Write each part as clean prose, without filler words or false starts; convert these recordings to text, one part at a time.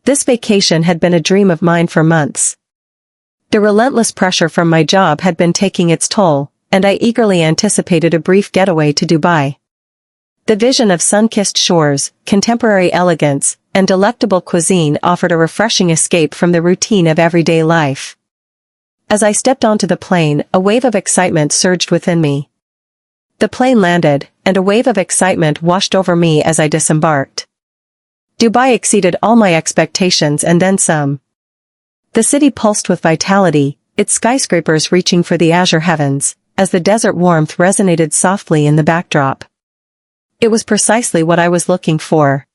This vacation had been a dream of mine for months. The relentless pressure from my job had been taking its toll, and I eagerly anticipated a brief getaway to Dubai. The vision of sun-kissed shores, contemporary elegance, and delectable cuisine offered a refreshing escape from the routine of everyday life. As I stepped onto the plane, a wave of excitement surged within me. The plane landed, and a wave of excitement washed over me as I disembarked. Dubai exceeded all my expectations and then some. The city pulsed with vitality, its skyscrapers reaching for the azure heavens, as the desert warmth resonated softly in the backdrop. It was precisely what I was looking for.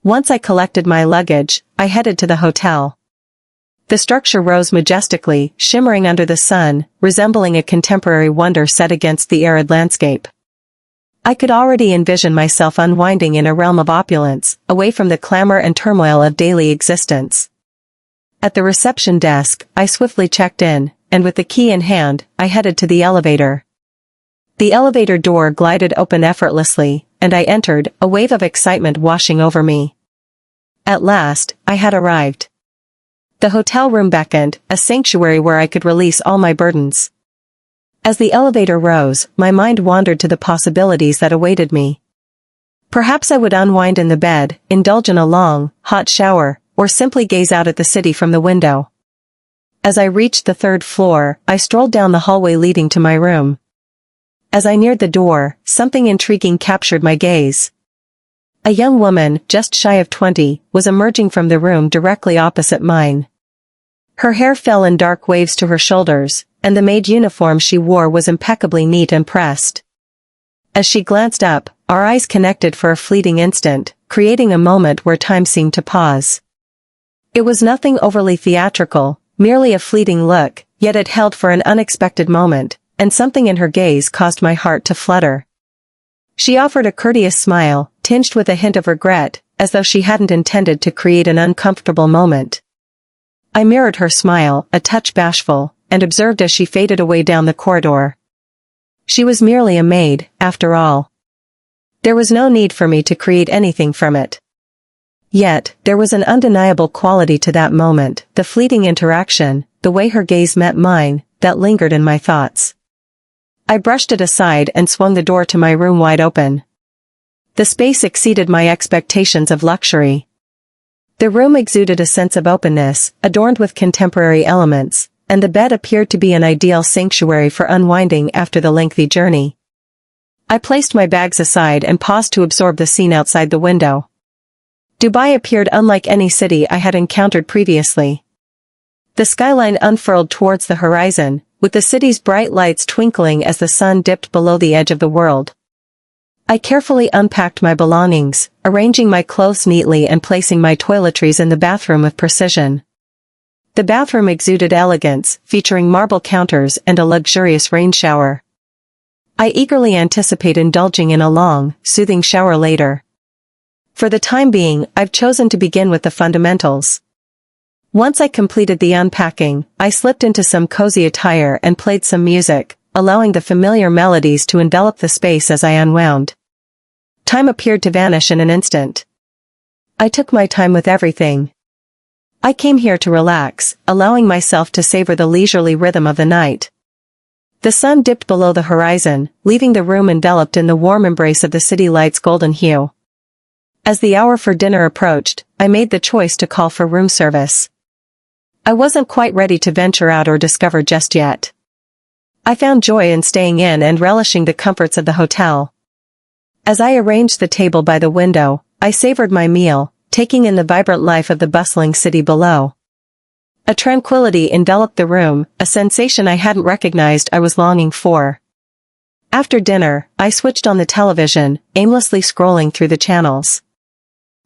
Once I collected my luggage, I headed to the hotel. The structure rose majestically, shimmering under the sun, resembling a contemporary wonder set against the arid landscape. I could already envision myself unwinding in a realm of opulence, away from the clamor and turmoil of daily existence. At the reception desk, I swiftly checked in, and with the key in hand, I headed to the elevator. The elevator door glided open effortlessly, and I entered, a wave of excitement washing over me. At last, I had arrived. The hotel room beckoned, a sanctuary where I could release all my burdens. As the elevator rose, my mind wandered to the possibilities that awaited me. Perhaps I would unwind in the bed, indulge in a long, hot shower, or simply gaze out at the city from the window. As I reached the third floor, I strolled down the hallway leading to my room. As I neared the door, something intriguing captured my gaze. A young woman, just shy of 20, was emerging from the room directly opposite mine. Her hair fell in dark waves to her shoulders, and the maid uniform she wore was impeccably neat and pressed. As she glanced up, our eyes connected for a fleeting instant, creating a moment where time seemed to pause. It was nothing overly theatrical, merely a fleeting look, yet it held for an unexpected moment, and something in her gaze caused my heart to flutter. She offered a courteous smile, tinged with a hint of regret, as though she hadn't intended to create an uncomfortable moment. I mirrored her smile, a touch bashful, and observed as she faded away down the corridor. She was merely a maid, after all. There was no need for me to create anything from it. Yet, there was an undeniable quality to that moment, the fleeting interaction, the way her gaze met mine, that lingered in my thoughts. I brushed it aside and swung the door to my room wide open. The space exceeded my expectations of luxury. The room exuded a sense of openness, adorned with contemporary elements, and the bed appeared to be an ideal sanctuary for unwinding after the lengthy journey. I placed my bags aside and paused to absorb the scene outside the window. Dubai appeared unlike any city I had encountered previously. The skyline unfurled towards the horizon, with the city's bright lights twinkling as the sun dipped below the edge of the world. I carefully unpacked my belongings, arranging my clothes neatly and placing my toiletries in the bathroom with precision. The bathroom exuded elegance, featuring marble counters and a luxurious rain shower. I eagerly anticipate indulging in a long, soothing shower later. For the time being, I've chosen to begin with the fundamentals. Once I completed the unpacking, I slipped into some cozy attire and played some music, allowing the familiar melodies to envelop the space as I unwound. Time appeared to vanish in an instant. I took my time with everything. I came here to relax, allowing myself to savor the leisurely rhythm of the night. The sun dipped below the horizon, leaving the room enveloped in the warm embrace of the city light's golden hue. As the hour for dinner approached, I made the choice to call for room service. I wasn't quite ready to venture out or discover just yet. I found joy in staying in and relishing the comforts of the hotel. As I arranged the table by the window, I savored my meal, taking in the vibrant life of the bustling city below. A tranquility enveloped the room, a sensation I hadn't recognized I was longing for. After dinner, I switched on the television, aimlessly scrolling through the channels.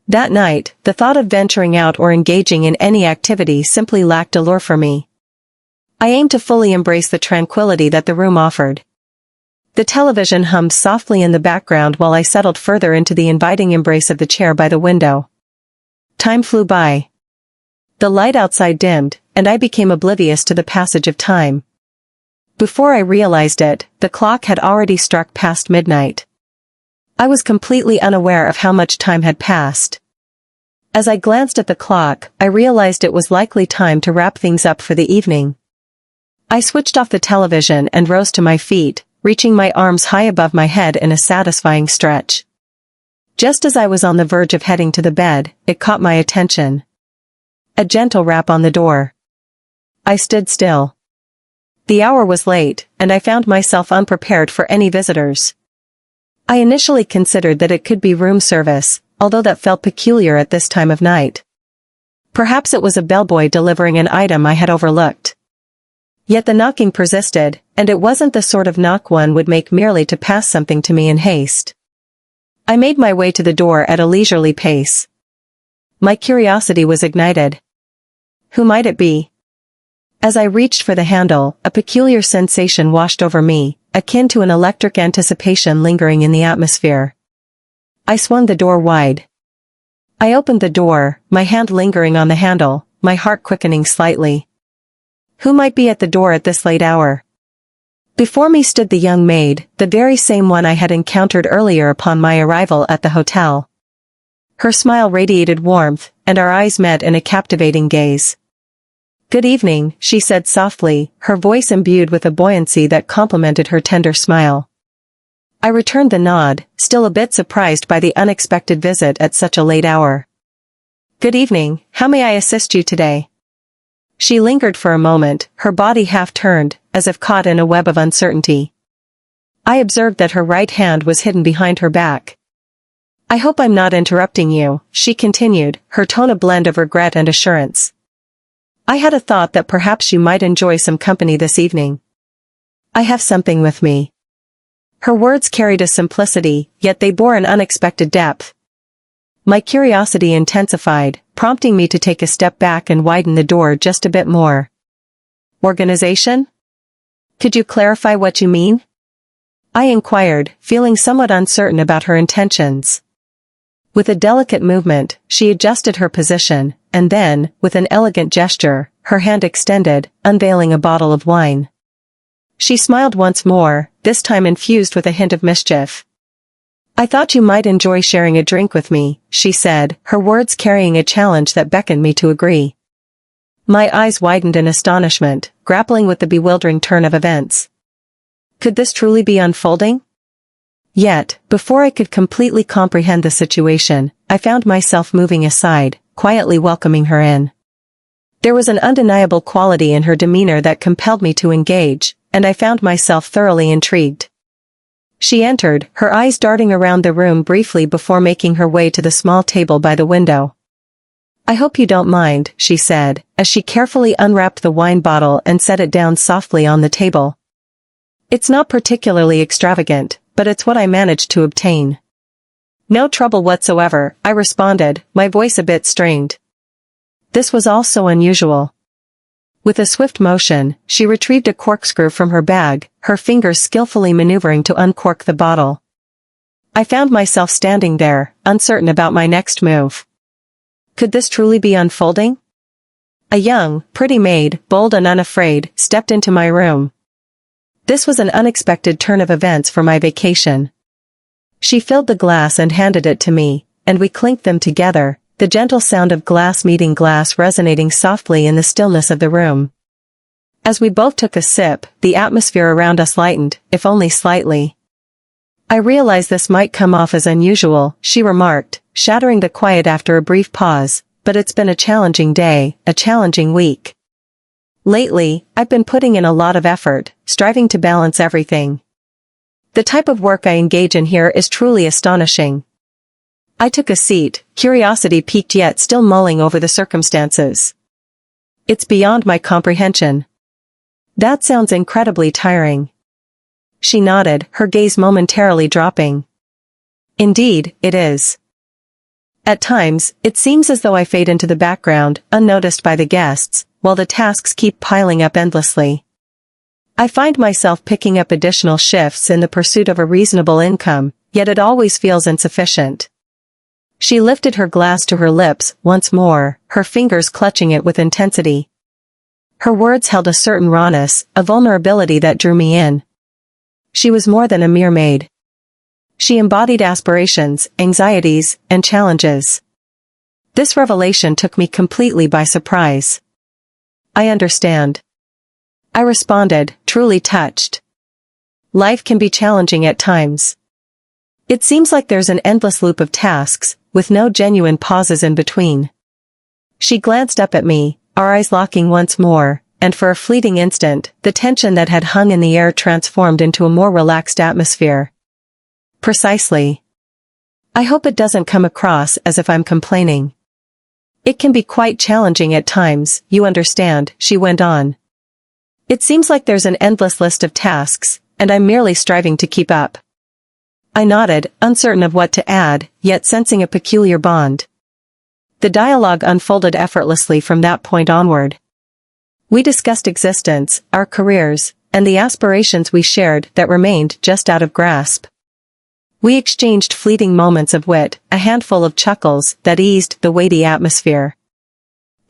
That night, the thought of venturing out or engaging in any activity simply lacked allure for me. I aimed to fully embrace the tranquility that the room offered. The television hummed softly in the background while I settled further into the inviting embrace of the chair by the window. Time flew by. The light outside dimmed, and I became oblivious to the passage of time. Before I realized it, the clock had already struck past midnight. I was completely unaware of how much time had passed. As I glanced at the clock, I realized it was likely time to wrap things up for the evening. I switched off the television and rose to my feet, reaching my arms high above my head in a satisfying stretch. Just as I was on the verge of heading to the bed, it caught my attention. A gentle rap on the door. I stood still. The hour was late, and I found myself unprepared for any visitors. I initially considered that it could be room service, although that felt peculiar at this time of night. Perhaps it was a bellboy delivering an item I had overlooked. Yet the knocking persisted, and it wasn't the sort of knock one would make merely to pass something to me in haste. I made my way to the door at a leisurely pace. My curiosity was ignited. Who might it be? As I reached for the handle, a peculiar sensation washed over me, akin to an electric anticipation lingering in the atmosphere. I swung the door wide. I opened the door, my hand lingering on the handle, my heart quickening slightly. Who might be at the door at this late hour? Before me stood the young maid, the very same one I had encountered earlier upon my arrival at the hotel. Her smile radiated warmth, and our eyes met in a captivating gaze. "Good evening," she said softly, her voice imbued with a buoyancy that complemented her tender smile. I returned the nod, still a bit surprised by the unexpected visit at such a late hour. "Good evening, how may I assist you today?" She lingered for a moment, her body half-turned, as if caught in a web of uncertainty. I observed that her right hand was hidden behind her back. "I hope I'm not interrupting you," she continued, her tone a blend of regret and assurance. "I had a thought that perhaps you might enjoy some company this evening. I have something with me." Her words carried a simplicity, yet they bore an unexpected depth. My curiosity intensified, prompting me to take a step back and widen the door just a bit more. "Organization? Could you clarify what you mean?" I inquired, feeling somewhat uncertain about her intentions. With a delicate movement, she adjusted her position, and then, with an elegant gesture, her hand extended, unveiling a bottle of wine. She smiled once more, this time infused with a hint of mischief. "I thought you might enjoy sharing a drink with me," she said, her words carrying a challenge that beckoned me to agree. My eyes widened in astonishment, grappling with the bewildering turn of events. Could this truly be unfolding? Yet, before I could completely comprehend the situation, I found myself moving aside, quietly welcoming her in. There was an undeniable quality in her demeanor that compelled me to engage, and I found myself thoroughly intrigued. She entered, her eyes darting around the room briefly before making her way to the small table by the window. "I hope you don't mind," she said, as she carefully unwrapped the wine bottle and set it down softly on the table. "It's not particularly extravagant, but it's what I managed to obtain." "No trouble whatsoever," I responded, my voice a bit strained. This was all so unusual. With a swift motion, she retrieved a corkscrew from her bag, her fingers skillfully maneuvering to uncork the bottle. I found myself standing there, uncertain about my next move. Could this truly be unfolding? A young, pretty maid, bold and unafraid, stepped into my room. This was an unexpected turn of events for my vacation. She filled the glass and handed it to me, and we clinked them together, the gentle sound of glass meeting glass resonating softly in the stillness of the room. As we both took a sip, the atmosphere around us lightened, if only slightly. "I realize this might come off as unusual," she remarked, shattering the quiet after a brief pause, "but it's been a challenging day, a challenging week. Lately, I've been putting in a lot of effort, striving to balance everything. The type of work I engage in here is truly astonishing." I took a seat, curiosity piqued yet still mulling over the circumstances. "It's beyond my comprehension." "That sounds incredibly tiring." She nodded, her gaze momentarily dropping. "Indeed, it is. At times, it seems as though I fade into the background, unnoticed by the guests, while the tasks keep piling up endlessly. I find myself picking up additional shifts in the pursuit of a reasonable income, yet it always feels insufficient." She lifted her glass to her lips once more, her fingers clutching it with intensity. Her words held a certain rawness, a vulnerability that drew me in. She was more than a mere maid. She embodied aspirations, anxieties, and challenges. This revelation took me completely by surprise. I understand. I responded, truly touched. Life can be challenging at times. It seems like there's an endless loop of tasks, with no genuine pauses in between. She glanced up at me, our eyes locking once more, and for a fleeting instant, the tension that had hung in the air transformed into a more relaxed atmosphere. Precisely. I hope it doesn't come across as if I'm complaining. It can be quite challenging at times, you understand, she went on. It seems like there's an endless list of tasks, and I'm merely striving to keep up. I nodded, uncertain of what to add, yet sensing a peculiar bond. The dialogue unfolded effortlessly from that point onward. We discussed existence, our careers, and the aspirations we shared that remained just out of grasp. We exchanged fleeting moments of wit, a handful of chuckles that eased the weighty atmosphere.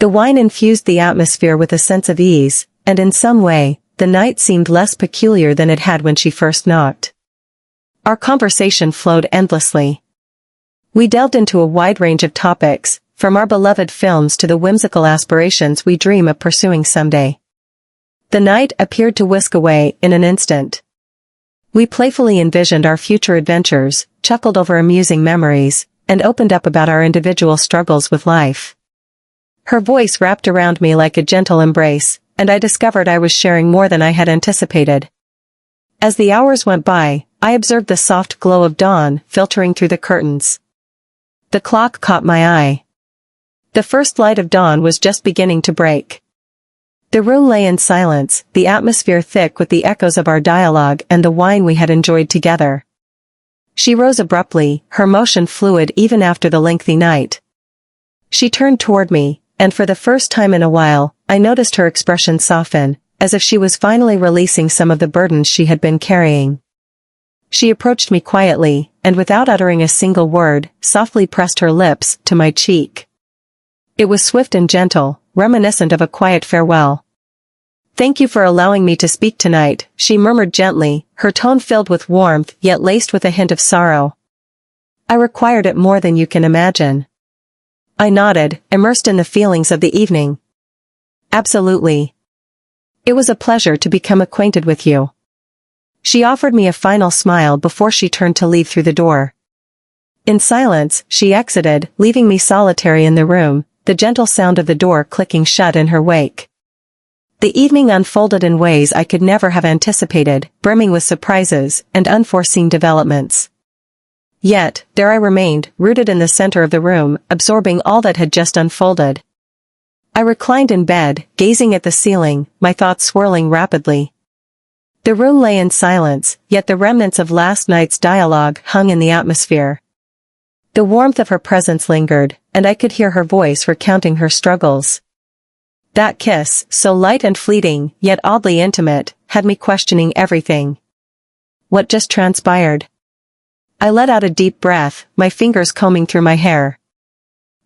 The wine infused the atmosphere with a sense of ease, and in some way, the night seemed less peculiar than it had when she first knocked. Our conversation flowed endlessly. We delved into a wide range of topics, from our beloved films to the whimsical aspirations we dream of pursuing someday. The night appeared to whisk away in an instant. We playfully envisioned our future adventures, chuckled over amusing memories, and opened up about our individual struggles with life. Her voice wrapped around me like a gentle embrace, and I discovered I was sharing more than I had anticipated. As the hours went by, I observed the soft glow of dawn filtering through the curtains. The clock caught my eye. The first light of dawn was just beginning to break. The room lay in silence, the atmosphere thick with the echoes of our dialogue and the wine we had enjoyed together. She rose abruptly, her motion fluid even after the lengthy night. She turned toward me, and for the first time in a while, I noticed her expression soften, as if she was finally releasing some of the burdens she had been carrying. She approached me quietly, and without uttering a single word, softly pressed her lips to my cheek. It was swift and gentle, reminiscent of a quiet farewell. "Thank you for allowing me to speak tonight," she murmured gently, her tone filled with warmth yet laced with a hint of sorrow. "I required it more than you can imagine." I nodded, immersed in the feelings of the evening. "Absolutely. It was a pleasure to become acquainted with you." She offered me a final smile before she turned to leave through the door. In silence, she exited, leaving me solitary in the room, the gentle sound of the door clicking shut in her wake. The evening unfolded in ways I could never have anticipated, brimming with surprises and unforeseen developments. Yet, there I remained, rooted in the center of the room, absorbing all that had just unfolded. I reclined in bed, gazing at the ceiling, my thoughts swirling rapidly. The room lay in silence, yet the remnants of last night's dialogue hung in the atmosphere. The warmth of her presence lingered, and I could hear her voice recounting her struggles. That kiss, so light and fleeting, yet oddly intimate, had me questioning everything. What just transpired? I let out a deep breath, my fingers combing through my hair.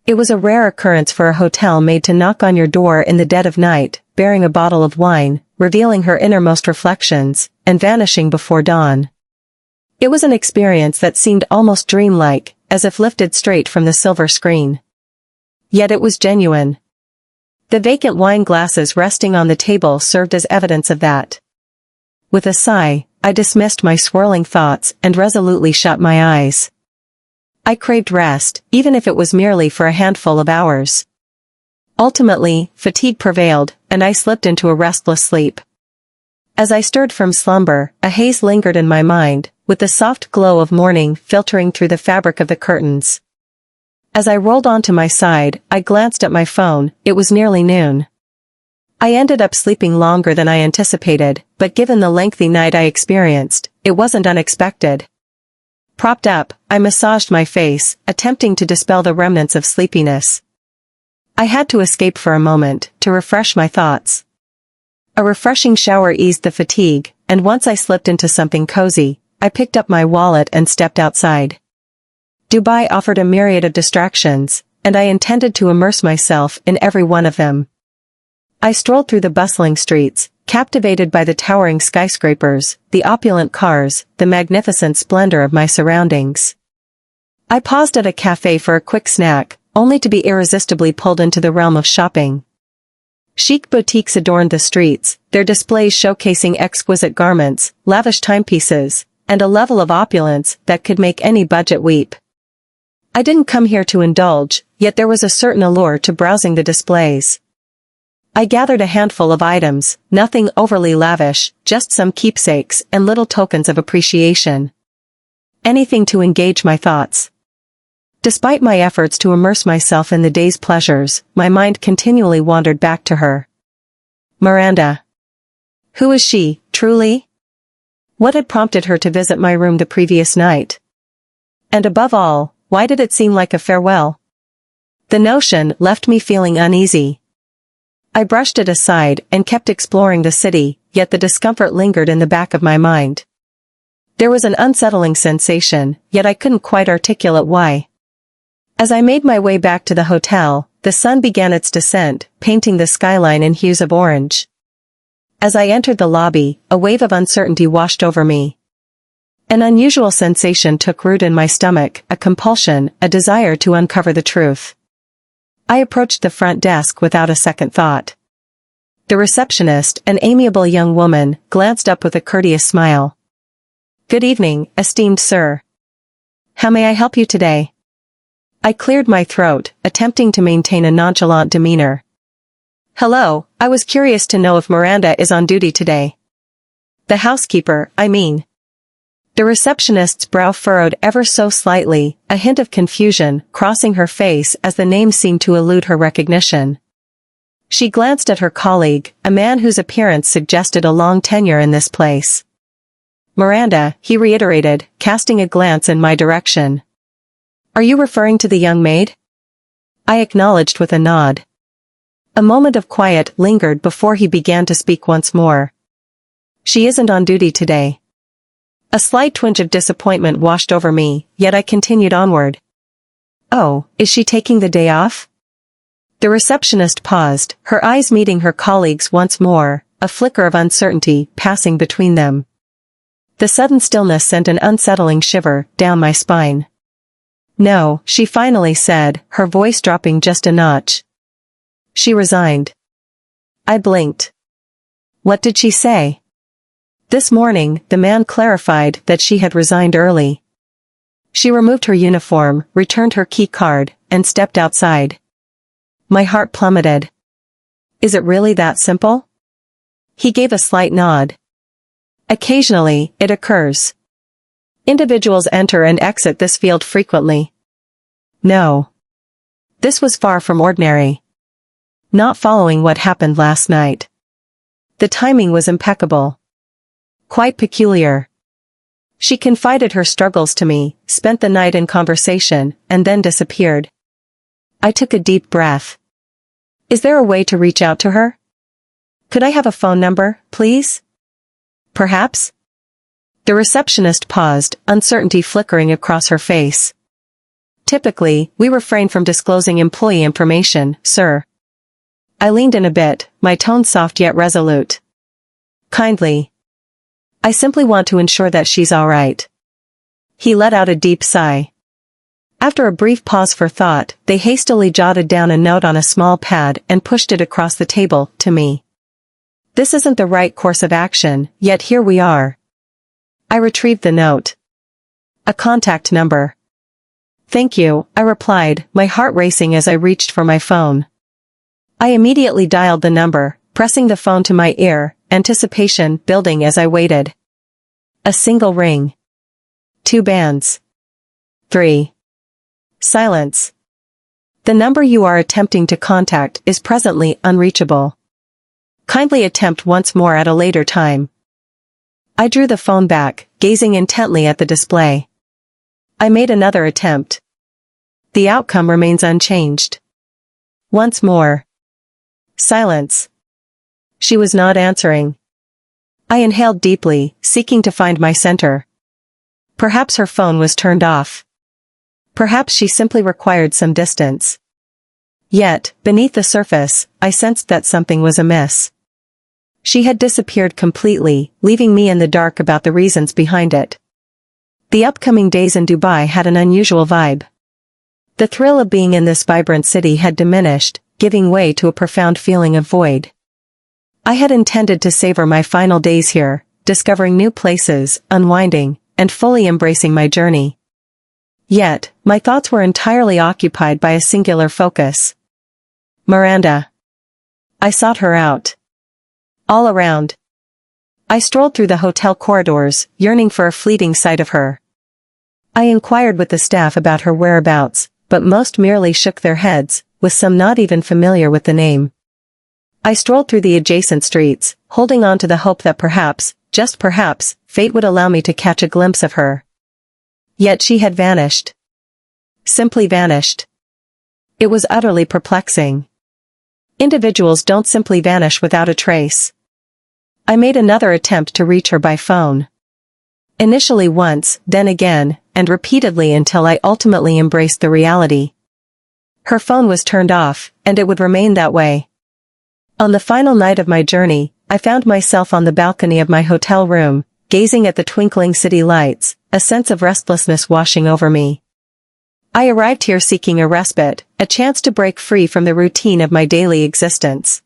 It was a rare occurrence for a hotel maid to knock on your door in the dead of night, bearing a bottle of wine, revealing her innermost reflections, and vanishing before dawn. It was an experience that seemed almost dreamlike, as if lifted straight from the silver screen. Yet it was genuine. The vacant wine glasses resting on the table served as evidence of that. With a sigh, I dismissed my swirling thoughts and resolutely shut my eyes. I craved rest, even if it was merely for a handful of hours. Ultimately, fatigue prevailed, and I slipped into a restless sleep. As I stirred from slumber, a haze lingered in my mind, with the soft glow of morning filtering through the fabric of the curtains. As I rolled onto my side, I glanced at my phone. It was nearly noon. I ended up sleeping longer than I anticipated, but given the lengthy night I experienced, it wasn't unexpected. Propped up, I massaged my face, attempting to dispel the remnants of sleepiness. I had to escape for a moment, to refresh my thoughts. A refreshing shower eased the fatigue, and once I slipped into something cozy, I picked up my wallet and stepped outside. Dubai offered a myriad of distractions, and I intended to immerse myself in every one of them. I strolled through the bustling streets, captivated by the towering skyscrapers, the opulent cars, the magnificent splendor of my surroundings. I paused at a cafe for a quick snack, only to be irresistibly pulled into the realm of shopping. Chic boutiques adorned the streets, their displays showcasing exquisite garments, lavish timepieces, and a level of opulence that could make any budget weep. I didn't come here to indulge, yet there was a certain allure to browsing the displays. I gathered a handful of items, nothing overly lavish, just some keepsakes and little tokens of appreciation. Anything to engage my thoughts. Despite my efforts to immerse myself in the day's pleasures, my mind continually wandered back to her. Miranda. Who is she, truly? What had prompted her to visit my room the previous night? And above all, why did it seem like a farewell? The notion left me feeling uneasy. I brushed it aside and kept exploring the city, yet the discomfort lingered in the back of my mind. There was an unsettling sensation, yet I couldn't quite articulate why. As I made my way back to the hotel, the sun began its descent, painting the skyline in hues of orange. As I entered the lobby, a wave of uncertainty washed over me. An unusual sensation took root in my stomach, a compulsion, a desire to uncover the truth. I approached the front desk without a second thought. The receptionist, an amiable young woman, glanced up with a courteous smile. "Good evening, esteemed sir. How may I help you today?" I cleared my throat, attempting to maintain a nonchalant demeanor. "Hello, I was curious to know if Miranda is on duty today." "The housekeeper, I mean." The receptionist's brow furrowed ever so slightly, a hint of confusion crossing her face as the name seemed to elude her recognition. She glanced at her colleague, a man whose appearance suggested a long tenure in this place. "Miranda," he reiterated, casting a glance in my direction. "Are you referring to the young maid?" I acknowledged with a nod. A moment of quiet lingered before he began to speak once more. "She isn't on duty today." A slight twinge of disappointment washed over me, yet I continued onward. "Oh, is she taking the day off?" The receptionist paused, her eyes meeting her colleague's once more, a flicker of uncertainty passing between them. The sudden stillness sent an unsettling shiver down my spine. "No," she finally said, her voice dropping just a notch. "She resigned." I blinked. What did she say? This morning, the man clarified that she had resigned early. She removed her uniform, returned her key card, and stepped outside. My heart plummeted. "Is it really that simple?" He gave a slight nod. "Occasionally, it occurs. Individuals enter and exit this field frequently." No. This was far from ordinary. Not following what happened last night. The timing was impeccable. Quite peculiar. She confided her struggles to me, spent the night in conversation, and then disappeared. I took a deep breath. Is there a way to reach out to her? Could I have a phone number, please? Perhaps? The receptionist paused, uncertainty flickering across her face. "Typically, we refrain from disclosing employee information, sir." I leaned in a bit, my tone soft yet resolute. "Kindly. I simply want to ensure that she's all right." He let out a deep sigh. After a brief pause for thought, they hastily jotted down a note on a small pad and pushed it across the table, to me. This isn't the right course of action, yet here we are. I retrieved the note. A contact number. "Thank you," I replied, my heart racing as I reached for my phone. I immediately dialed the number, pressing the phone to my ear, anticipation building as I waited. A single ring. 2 bands. 3. Silence. "The number you are attempting to contact is presently unreachable. Kindly attempt once more at a later time." I drew the phone back, gazing intently at the display. I made another attempt. The outcome remains unchanged. Once more. Silence. She was not answering. I inhaled deeply, seeking to find my center. Perhaps her phone was turned off. Perhaps she simply required some distance. Yet, beneath the surface, I sensed that something was amiss. She had disappeared completely, leaving me in the dark about the reasons behind it. The upcoming days in Dubai had an unusual vibe. The thrill of being in this vibrant city had diminished, giving way to a profound feeling of void. I had intended to savor my final days here, discovering new places, unwinding, and fully embracing my journey. Yet, my thoughts were entirely occupied by a singular focus. Miranda. I sought her out. All around. I strolled through the hotel corridors, yearning for a fleeting sight of her. I inquired with the staff about her whereabouts, but most merely shook their heads, with some not even familiar with the name. I strolled through the adjacent streets, holding on to the hope that perhaps, just perhaps, fate would allow me to catch a glimpse of her. Yet she had vanished. Simply vanished. It was utterly perplexing. Individuals don't simply vanish without a trace. I made another attempt to reach her by phone. Initially once, then again, and repeatedly until I ultimately embraced the reality. Her phone was turned off, and it would remain that way. On the final night of my journey, I found myself on the balcony of my hotel room, gazing at the twinkling city lights, a sense of restlessness washing over me. I arrived here seeking a respite, a chance to break free from the routine of my daily existence.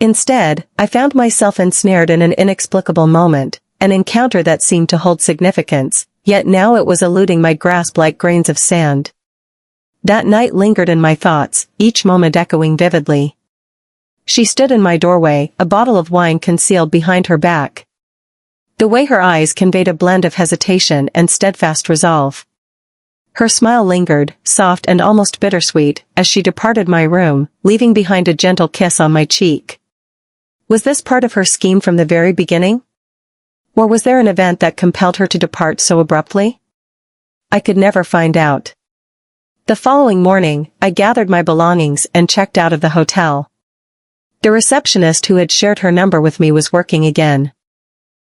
Instead, I found myself ensnared in an inexplicable moment, an encounter that seemed to hold significance, yet now it was eluding my grasp like grains of sand. That night lingered in my thoughts, each moment echoing vividly. She stood in my doorway, a bottle of wine concealed behind her back. The way her eyes conveyed a blend of hesitation and steadfast resolve. Her smile lingered, soft and almost bittersweet, as she departed my room, leaving behind a gentle kiss on my cheek. Was this part of her scheme from the very beginning? Or was there an event that compelled her to depart so abruptly? I could never find out. The following morning, I gathered my belongings and checked out of the hotel. The receptionist who had shared her number with me was working again.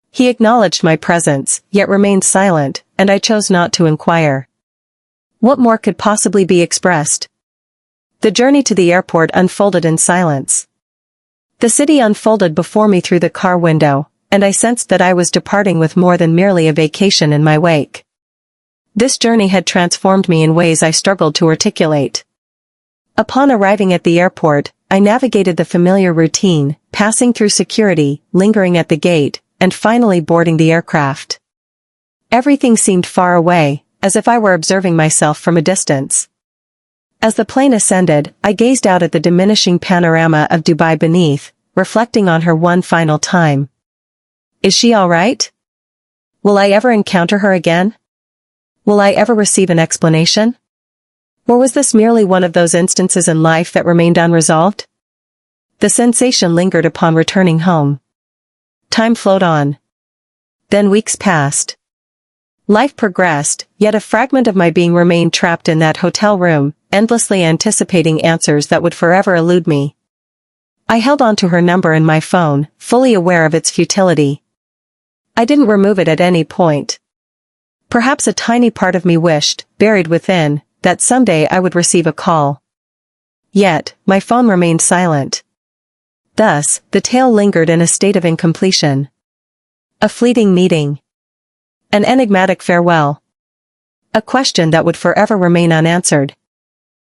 He acknowledged my presence, yet remained silent, and I chose not to inquire. What more could possibly be expressed? The journey to the airport unfolded in silence. The city unfolded before me through the car window, and I sensed that I was departing with more than merely a vacation in my wake. This journey had transformed me in ways I struggled to articulate. Upon arriving at the airport, I navigated the familiar routine, passing through security, lingering at the gate, and finally boarding the aircraft. Everything seemed far away, as if I were observing myself from a distance. As the plane ascended, I gazed out at the diminishing panorama of Dubai beneath, reflecting on her one final time. Is she all right? Will I ever encounter her again? Will I ever receive an explanation? Or was this merely one of those instances in life that remained unresolved? The sensation lingered upon returning home. Time flowed on. Then weeks passed. Life progressed, yet a fragment of my being remained trapped in that hotel room, endlessly anticipating answers that would forever elude me. I held on to her number in my phone, fully aware of its futility. I didn't remove it at any point. Perhaps a tiny part of me wished, buried within, that someday I would receive a call. Yet, my phone remained silent. Thus, the tale lingered in a state of incompletion. A fleeting meeting. An enigmatic farewell. A question that would forever remain unanswered.